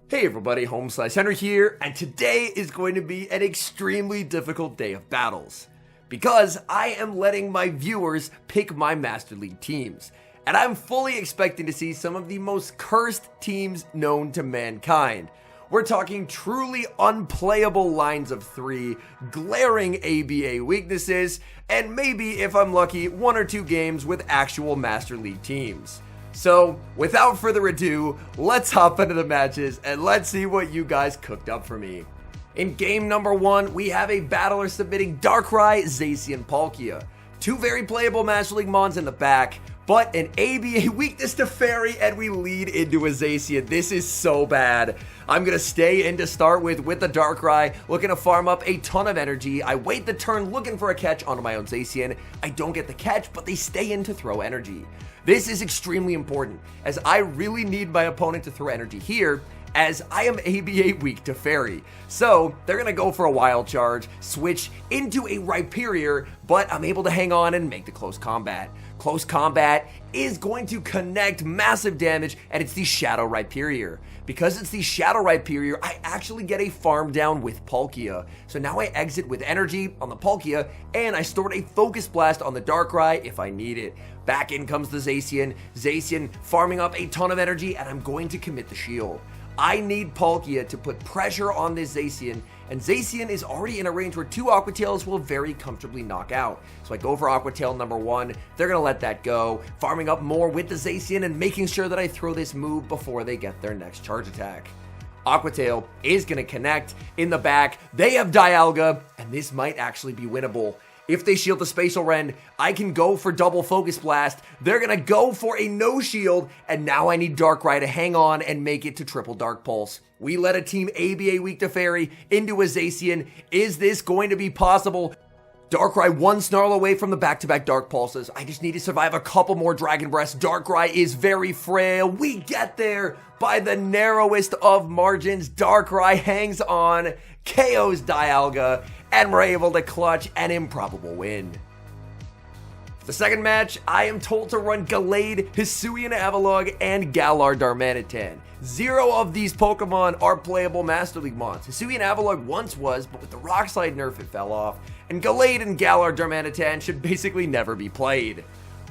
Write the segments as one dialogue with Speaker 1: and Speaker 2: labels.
Speaker 1: Hey everybody, HomeSliceHenry here, and today is going to be an extremely difficult day of battles because I am letting my viewers pick my Master League teams, and I'm fully expecting to see some of the most cursed teams known to mankind. We're talking truly unplayable lines of 3, glaring ABA weaknesses, and maybe, if I'm lucky, 1 or 2 games with actual Master League teams. So, without further ado, let's hop into the matches and let's see what you guys cooked up for me. In game number 1, we have a battler submitting Darkrai, Zacian, Palkia. 2 very playable Master League mons in the back, but an ABA weakness to Fairy, and we lead into a Zacian. This is so bad. I'm going to stay in to start with the Darkrai, looking to farm up a ton of energy. I wait the turn looking for a catch onto my own Zacian. I don't get the catch, but they stay in to throw energy. This is extremely important, as I really need my opponent to throw energy here, as I am ABA weak to Fairy. So, they're going to go for a Wild Charge, switch into a Rhyperior, but I'm able to hang on and make the Close Combat. Close Combat is going to connect massive damage, and it's the Shadow Rhyperior. Because it's the Shadow Rhyperior, I actually get a farm down with Palkia. So now I exit with energy on the Palkia, and I stored a Focus Blast on the Darkrai if I need it. Back in comes the Zacian. Zacian farming up a ton of energy, and I'm going to commit the shield. I need Palkia to put pressure on this Zacian, and Zacian is already in a range where 2 Aqua Tails will very comfortably knock out. So I go for Aqua Tail number 1, they're going to let that go, farming up more with the Zacian and making sure that I throw this move before they get their next charge attack. Aqua Tail is going to connect in the back, they have Dialga, and this might actually be winnable. If they shield the Spatial Rend, I can go for double Focus Blast. They're going to go for a no shield, and now I need Darkrai to hang on and make it to triple Dark Pulse. We let a team ABA weak to Fairy into a Zacian. Is this going to be possible? Darkrai 1 Snarl away from the back-to-back Dark Pulses. I just need to survive a couple more Dragon Breaths. Darkrai is very frail. We get there by the narrowest of margins. Darkrai hangs on, KOs Dialga, and we're able to clutch an improbable win. For the second match, I am told to run Gallade, Hisuian Avalugg, and Galar Darmanitan. 0 of these Pokemon are playable Master League mons. Hisuian Avalugg once was, but with the Rock Slide nerf it fell off, and Gallade and Galar Darmanitan should basically never be played.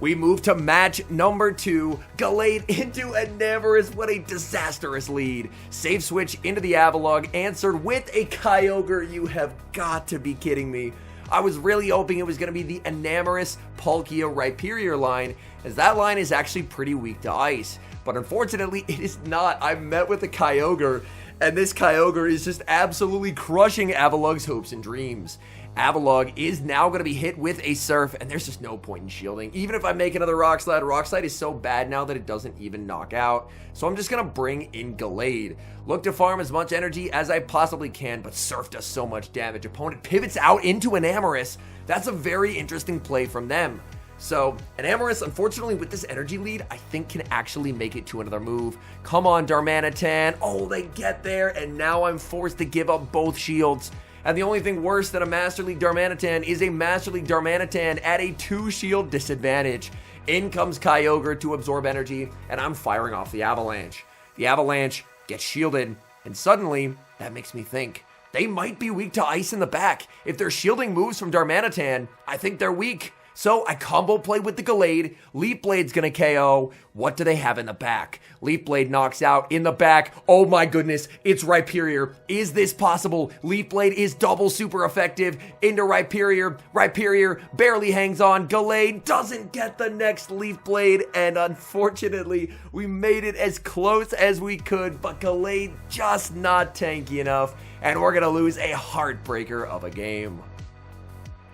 Speaker 1: We move to match number 2, Gallade into Enamorus. What a disastrous lead. Save switch into the Avalugg, answered with a Kyogre. You have got to be kidding me. I was really hoping it was going to be the Enamorus Palkia Rhyperior line, as that line is actually pretty weak to ice. But unfortunately, it is not. I met with a Kyogre, and this Kyogre is just absolutely crushing Avalugg's hopes and dreams. Avalugg is now going to be hit with a Surf, and there's just no point in shielding. Even if I make another Rock Slide is so bad now that it doesn't even knock out. So I'm just going to bring in Gallade. Look to farm as much energy as I possibly can, but Surf does so much damage. Opponent pivots out into Enamorus. That's a very interesting play from them. So, Enamorus, unfortunately, with this energy lead, I think can actually make it to another move. Come on, Darmanitan. Oh, they get there, and now I'm forced to give up both shields. And the only thing worse than a Master League Darmanitan is a Master League Darmanitan at a 2-shield disadvantage. In comes Kyogre to absorb energy, and I'm firing off the Avalanche. The Avalanche gets shielded, and suddenly, that makes me think, they might be weak to ice in the back. If they're shielding moves from Darmanitan, I think they're weak. So I combo play with the Gallade. Leaf Blade's gonna KO. What do they have in the back? Leaf Blade knocks out in the back. Oh my goodness, it's Rhyperior. Is this possible? Leaf Blade is double super effective into Rhyperior. Rhyperior barely hangs on. Gallade doesn't get the next Leaf Blade, and unfortunately, we made it as close as we could, but Gallade just not tanky enough, and we're gonna lose a heartbreaker of a game.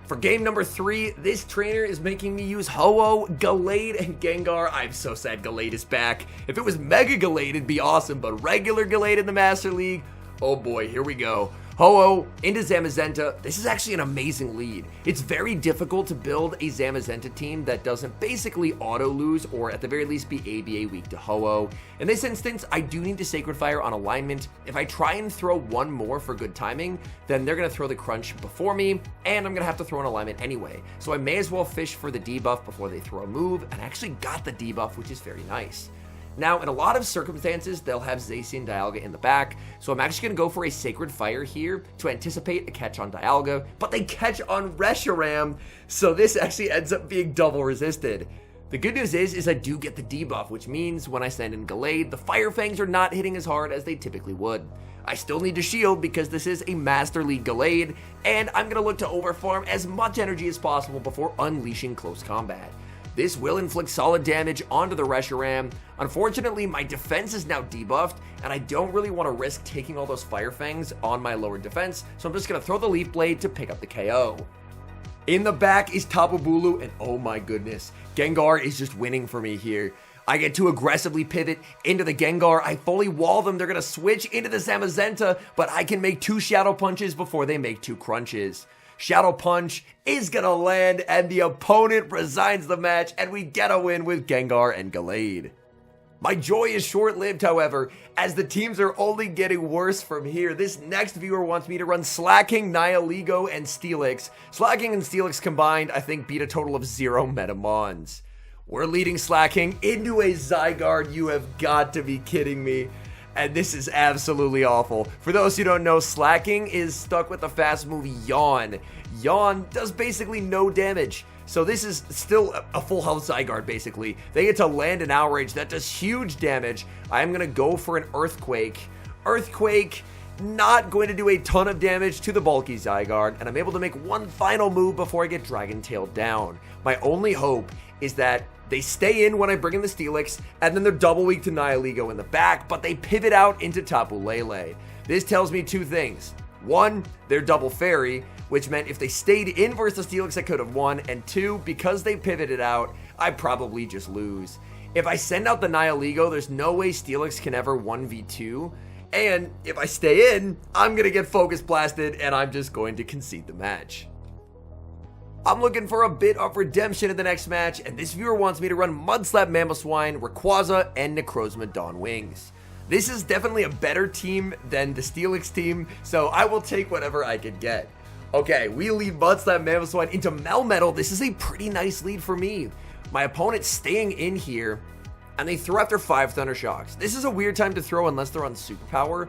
Speaker 1: For game number 3, this trainer is making me use Ho-Oh, Gallade, and Gengar. I'm so sad Gallade is back. If it was Mega Gallade, it'd be awesome, but regular Gallade in the Master League, oh boy, here we go. Ho-Oh into Zamazenta. This is actually an amazing lead. It's very difficult to build a Zamazenta team that doesn't basically auto-lose or at the very least be ABA weak to Ho-Oh. In this instance, I do need to Sacred Fire on alignment. If I try and throw one more for good timing, then they're going to throw the Crunch before me, and I'm going to have to throw an alignment anyway. So I may as well fish for the debuff before they throw a move, and I actually got the debuff, which is very nice. Now, in a lot of circumstances, they'll have Zacian Dialga in the back, so I'm actually going to go for a Sacred Fire here to anticipate a catch on Dialga, but they catch on Reshiram, so this actually ends up being double resisted. The good news is I do get the debuff, which means when I send in Gallade, the Fire Fangs are not hitting as hard as they typically would. I still need to shield because this is a Master League Gallade, and I'm going to look to overfarm as much energy as possible before unleashing close combat. This will inflict solid damage onto the Reshiram. Unfortunately, my defense is now debuffed, and I don't really want to risk taking all those Fire Fangs on my lower defense, so I'm just going to throw the Leaf Blade to pick up the KO. In the back is Tapu Bulu, and oh my goodness, Gengar is just winning for me here. I get to aggressively pivot into the Gengar. I fully wall them. They're going to switch into the Zamazenta, but I can make 2 Shadow Punches before they make 2 Crunches. Shadow Punch is going to land, and the opponent resigns the match, and we get a win with Gengar and Gallade. My joy is short-lived, however, as the teams are only getting worse from here. This next viewer wants me to run Slaking, Nihilego, and Steelix. Slaking and Steelix combined, I think, beat a total of 0 Metamons. We're leading Slaking into a Zygarde. You have got to be kidding me. And this is absolutely awful. For those who don't know, Slaking is stuck with the fast move Yawn. Yawn does basically no damage. So this is still a full health Zygarde, basically. They get to land an Outrage that does huge damage. I'm going to go for an Earthquake. Earthquake, not going to do a ton of damage to the bulky Zygarde, and I'm able to make one final move before I get Dragon Tailed down. My only hope is that they stay in when I bring in the Steelix, and then they're double weak to Nihilego in the back, but they pivot out into Tapu Lele. This tells me 2 things. 1, they're double fairy, which meant if they stayed in versus the Steelix, I could have won, and 2, because they pivoted out, I probably just lose. If I send out the Nihilego, there's no way Steelix can ever 1v2, and if I stay in, I'm going to get Focus Blasted, and I'm just going to concede the match. I'm looking for a bit of redemption in the next match, and this viewer wants me to run Mudslap Mamoswine, Rayquaza, and Necrozma Dawn Wings. This is definitely a better team than the Steelix team, so I will take whatever I can get. Okay, we lead Mudslap Mamoswine into Melmetal. This is a pretty nice lead for me. My opponent's staying in here, and they throw after 5 Thunder Shocks. This is a weird time to throw unless they're on Superpower.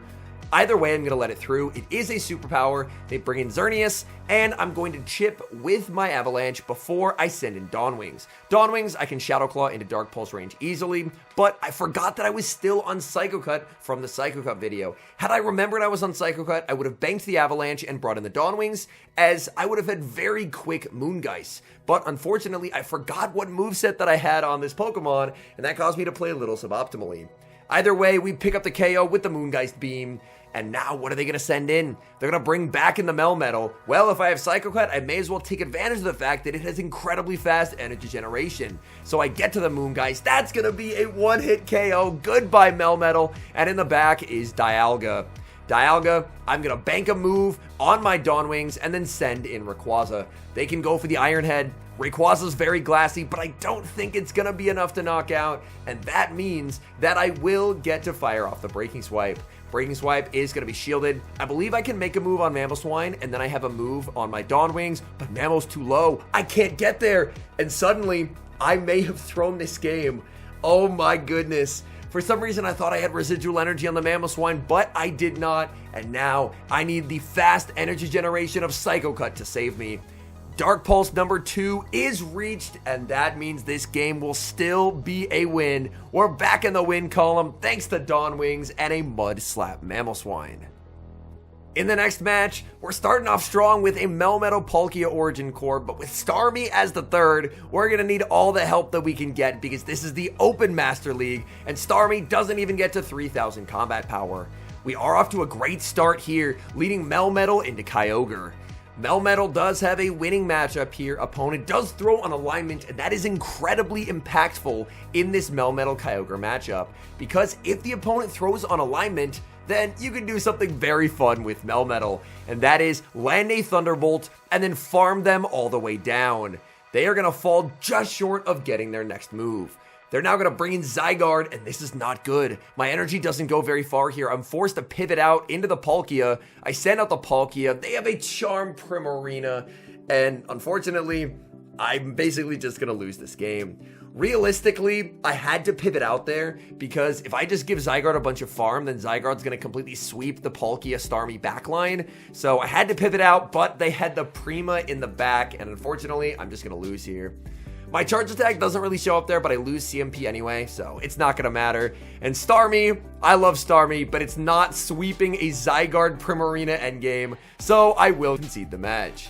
Speaker 1: Either way, I'm going to let it through. It is a superpower. They bring in Xerneas, and I'm going to chip with my Avalanche before I send in Dawn Wings. Dawn Wings, I can Shadow Claw into Dark Pulse range easily, but I forgot that I was still on Psycho Cut from the Psycho Cut video. Had I remembered I was on Psycho Cut, I would have banked the Avalanche and brought in the Dawn Wings, as I would have had very quick Moongeist. But unfortunately, I forgot what moveset that I had on this Pokemon, and that caused me to play a little suboptimally. Either way, we pick up the KO with the Moongeist Beam. And now, what are they going to send in? They're going to bring back in the Melmetal. Well, if I have Psycho Cut, I may as well take advantage of the fact that it has incredibly fast energy generation. So I get to the Moongeist. That's going to be a one-hit KO. Goodbye, Melmetal. And in the back is Dialga. Dialga, I'm going to bank a move on my Dawn Wings and then send in Rayquaza. They can go for the Iron Head. Rayquaza's very glassy, but I don't think it's going to be enough to knock out. And that means that I will get to fire off the Breaking Swipe. Breaking Swipe is going to be shielded. I believe I can make a move on Mamoswine, and then I have a move on my Dawn Wings, but Mamo's too low. I can't get there. And suddenly, I may have thrown this game. Oh my goodness. For some reason, I thought I had residual energy on the Mamoswine, but I did not. And now, I need the fast energy generation of Psycho Cut to save me. Dark Pulse number 2 is reached, and that means this game will still be a win. We're back in the win column thanks to Dawn Wings and a Mudslap Mamoswine. In the next match, we're starting off strong with a Melmetal Palkia Origin Core, but with Starmie as the third, we're going to need all the help that we can get because this is the Open Master League, and Starmie doesn't even get to 3,000 combat power. We are off to a great start here, leading Melmetal into Kyogre. Melmetal does have a winning matchup here. Opponent does throw on alignment, and that is incredibly impactful in this Melmetal Kyogre matchup. Because if the opponent throws on alignment, then you can do something very fun with Melmetal, and that is land a Thunderbolt and then farm them all the way down. They are going to fall just short of getting their next move. They're now going to bring in Zygarde, and this is not good. My energy doesn't go very far here. I'm forced to pivot out into the Palkia. I send out the Palkia. They have a Charm Primarina, and unfortunately, I'm basically just going to lose this game. Realistically, I had to pivot out there because if I just give Zygarde a bunch of farm, then Zygarde's going to completely sweep the Palkia Starmie backline. So I had to pivot out, but they had the Prima in the back, and unfortunately, I'm just going to lose here. My charge attack doesn't really show up there, but I lose CMP anyway, so it's not going to matter. And Starmie, I love Starmie, but it's not sweeping a Zygarde Primarina endgame, so I will concede the match.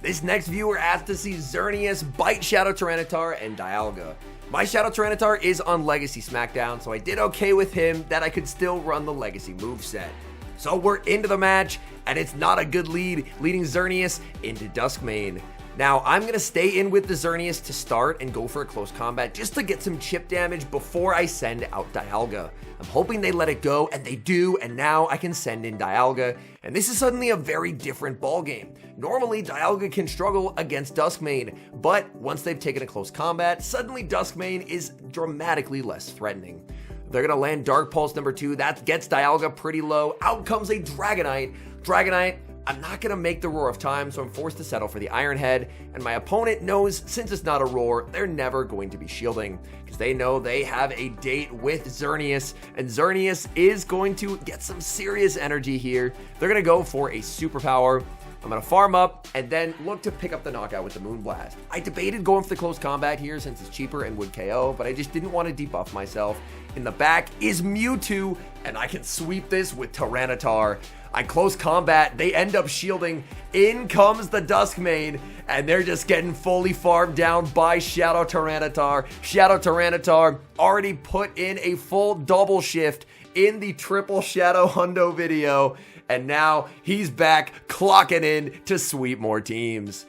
Speaker 1: This next viewer asked to see Xerneas bite Shadow Tyranitar and Dialga. My Shadow Tyranitar is on Legacy SmackDown, so I did okay with him that I could still run the Legacy moveset. So we're into the match, and it's not a good lead, leading Xerneas into Duskmane. Now, I'm going to stay in with the Xerneas to start and go for a close combat just to get some chip damage before I send out Dialga. I'm hoping they let it go, and they do, and now I can send in Dialga, and this is suddenly a very different ballgame. Normally, Dialga can struggle against Duskmane, but once they've taken a close combat, suddenly Duskmane is dramatically less threatening. They're going to land Dark Pulse number 2, that gets Dialga pretty low. Out comes a Dragonite. I'm not going to make the Roar of Time, so I'm forced to settle for the Iron Head, and my opponent knows since it's not a Roar, they're never going to be shielding, because they know they have a date with Xerneas, and Xerneas is going to get some serious energy here. They're going to go for a Superpower. I'm going to farm up and then look to pick up the knockout with the Moonblast. I debated going for the close combat here since it's cheaper and would KO, but I just didn't want to debuff myself. In the back is Mewtwo, and I can sweep this with Tyranitar. I close combat, they end up shielding, in comes the Duskmane, and they're just getting fully farmed down by Shadow Tyranitar. Shadow Tyranitar already put in a full double shift in the triple Shadow Hundo video, and now he's back clocking in to sweep more teams.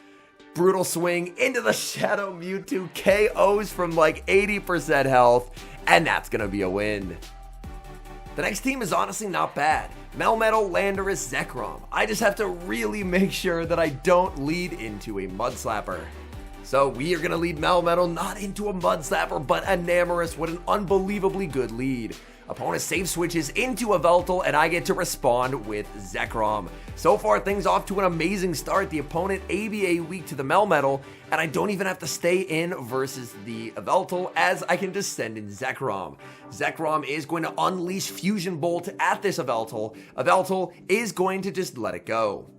Speaker 1: Brutal swing into the Shadow Mewtwo, KOs from like 80% health, and that's gonna be a win. The next team is honestly not bad. Melmetal, Landorus, Zekrom. I just have to really make sure that I don't lead into a Mud Slapper. So we are going to lead Melmetal not into a Mud Slapper, but a Namorous. What an unbelievably good lead. Opponent save switches into a Veltal, and I get to respond with Zekrom. So far, things off to an amazing start. The opponent ABA weak to the Melmetal, and I don't even have to stay in versus the Veltal, as I can just send in Zekrom. Zekrom is going to unleash Fusion Bolt at this Veltal. Veltal is going to just let it go.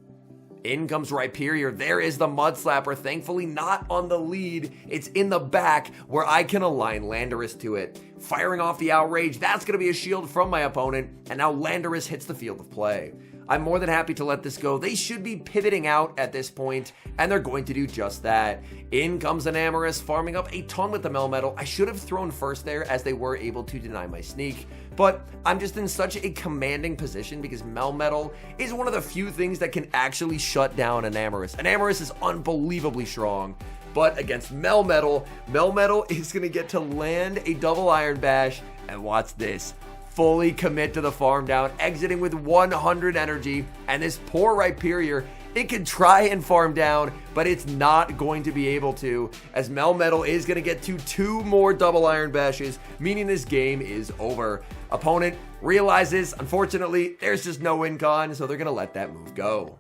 Speaker 1: In comes Rhyperior. There is the Mud Slapper, thankfully not on the lead. It's in the back where I can align Landorus to it. Firing off the Outrage, that's going to be a shield from my opponent, and now Landorus hits the field of play. I'm more than happy to let this go. They should be pivoting out at this point, and they're going to do just that. In comes an Namorous, farming up a ton with the Melmetal. I should have thrown first there as they were able to deny my sneak, but I'm just in such a commanding position because Melmetal is one of the few things that can actually shut down a Namorous. A Namorous is unbelievably strong, but against Melmetal, Melmetal is going to get to land a double Iron Bash, and watch this. Fully commit to the farm down, exiting with 100 energy, and this poor Rhyperior, it can try and farm down, but it's not going to be able to, as Melmetal is going to get to 2 more double Iron Bashes, meaning this game is over. Opponent realizes, unfortunately, there's just no win con, so they're going to let that move go.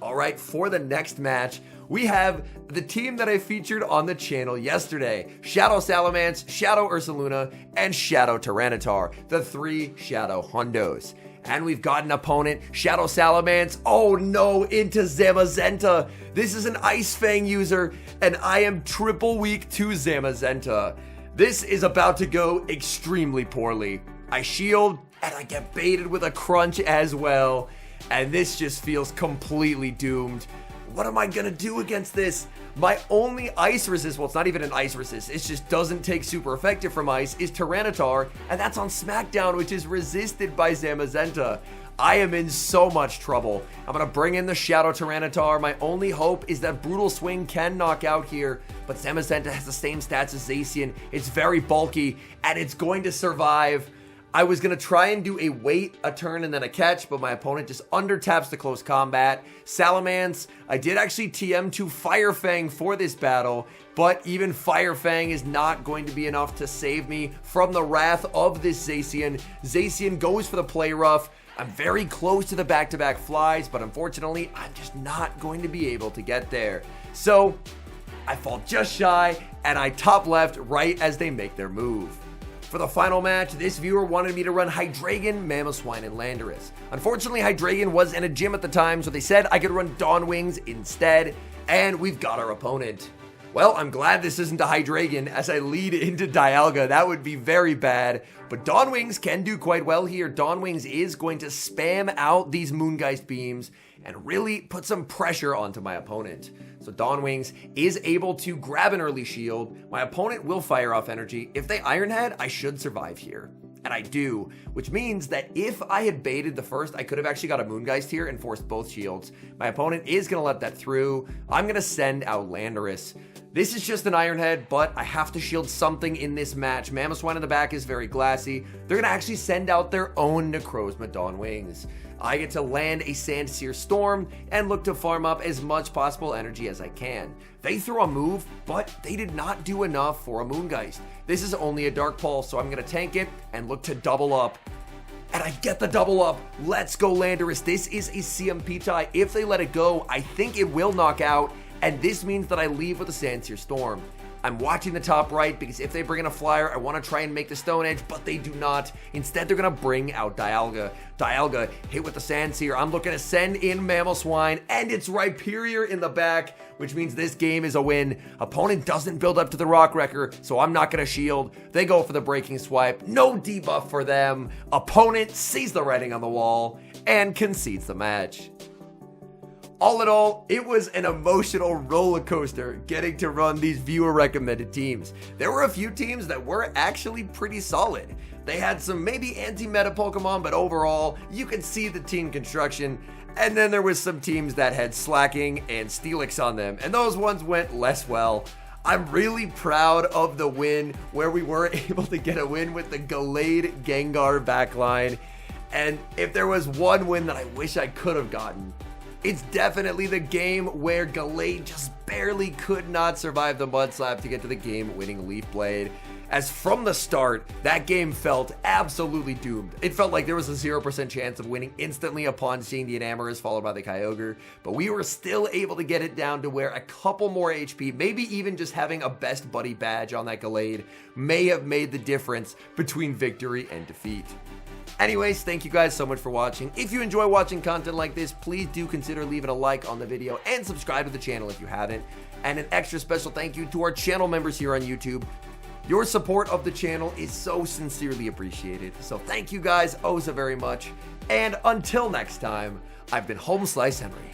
Speaker 1: Alright, for the next match, we have the team that I featured on the channel yesterday. Shadow Salamence, Shadow Ursaluna, and Shadow Tyranitar, the 3 Shadow Hundos. And we've got an opponent, Shadow Salamence, oh no, into Zamazenta. This is an Ice Fang user, and I am triple weak to Zamazenta. This is about to go extremely poorly. I shield, and I get baited with a Crunch as well, and this just feels completely doomed. What am I gonna do against this? My only ice resist, well, it's not even an ice resist, it just doesn't take super effective from ice, is Tyranitar, and that's on SmackDown, which is resisted by Zamazenta. I am in so much trouble. I'm gonna bring in the Shadow Tyranitar. My only hope is that Brutal Swing can knock out here, but Zamazenta has the same stats as Zacian. It's very bulky, and it's going to survive. I was going to try and do a wait, a turn, and then a catch, but my opponent just under-taps the close combat. Salamence, I did actually TM to Fire Fang for this battle, but even Fire Fang is not going to be enough to save me from the wrath of this Zacian. Zacian goes for the play rough. I'm very close to the back-to-back flies, but unfortunately, I'm just not going to be able to get there. So, I fall just shy, and I top left right as they make their move. For the final match, this viewer wanted me to run Hydreigon, Mamoswine, and Landorus. Unfortunately, Hydreigon was in a gym at the time, so they said I could run Dawnwings instead, and we've got our opponent. Well, I'm glad this isn't a Hydreigon as I lead into Dialga. That would be very bad, but Dawnwings can do quite well here. Dawnwings is going to spam out these Moongeist beams and really put some pressure onto my opponent. So Dawnwings is able to grab an early shield. My opponent will fire off energy. If they Iron Head, I should survive here. And I do, which means that if I had baited the first, I could have actually got a Moongeist here and forced both shields. My opponent is going to let that through. I'm going to send out Landorus. This is just an Iron Head, but I have to shield something in this match. Mamoswine in the back is very glassy. They're going to actually send out their own Necrozma Dawnwings. I get to land a Sandsear Storm and look to farm up as much possible energy as I can. They throw a move, but they did not do enough for a Moongeist. This is only a Dark Pulse, so I'm going to tank it and look to double up. And I get the double up. Let's go, Landorus. This is a CMP tie. If they let it go, I think it will knock out, and this means that I leave with a Sandsear Storm. I'm watching the top right because if they bring in a flyer, I want to try and make the Stone Edge, but they do not. Instead, they're going to bring out Dialga. Dialga hit with the Sandsear. I'm looking to send in Mamoswine, and it's Rhyperior in the back, which means this game is a win. Opponent doesn't build up to the Rock Wrecker, so I'm not going to shield. They go for the Breaking Swipe. No debuff for them. Opponent sees the writing on the wall and concedes the match. All in all, it was an emotional roller coaster getting to run these viewer recommended teams. There were a few teams that were actually pretty solid. They had some maybe anti-meta Pokemon, but overall, you could see the team construction. And then there was some teams that had Slaking and Steelix on them, and those ones went less well. I'm really proud of the win where we were able to get a win with the Gallade Gengar backline. And if there was one win that I wish I could have gotten, it's definitely the game where Gallade just barely could not survive the Mud Slap to get to the game-winning Leaf Blade. As from the start, that game felt absolutely doomed. It felt like there was a 0% chance of winning instantly upon seeing the Enamorus followed by the Kyogre, but we were still able to get it down to where a couple more HP, maybe even just having a Best Buddy badge on that Gallade, may have made the difference between victory and defeat. Anyways, thank you guys so much for watching. If you enjoy watching content like this, please do consider leaving a like on the video and subscribe to the channel if you haven't. And an extra special thank you to our channel members here on YouTube. Your support of the channel is so sincerely appreciated. So thank you guys oh so very much. And until next time, I've been HomeSliceHenry.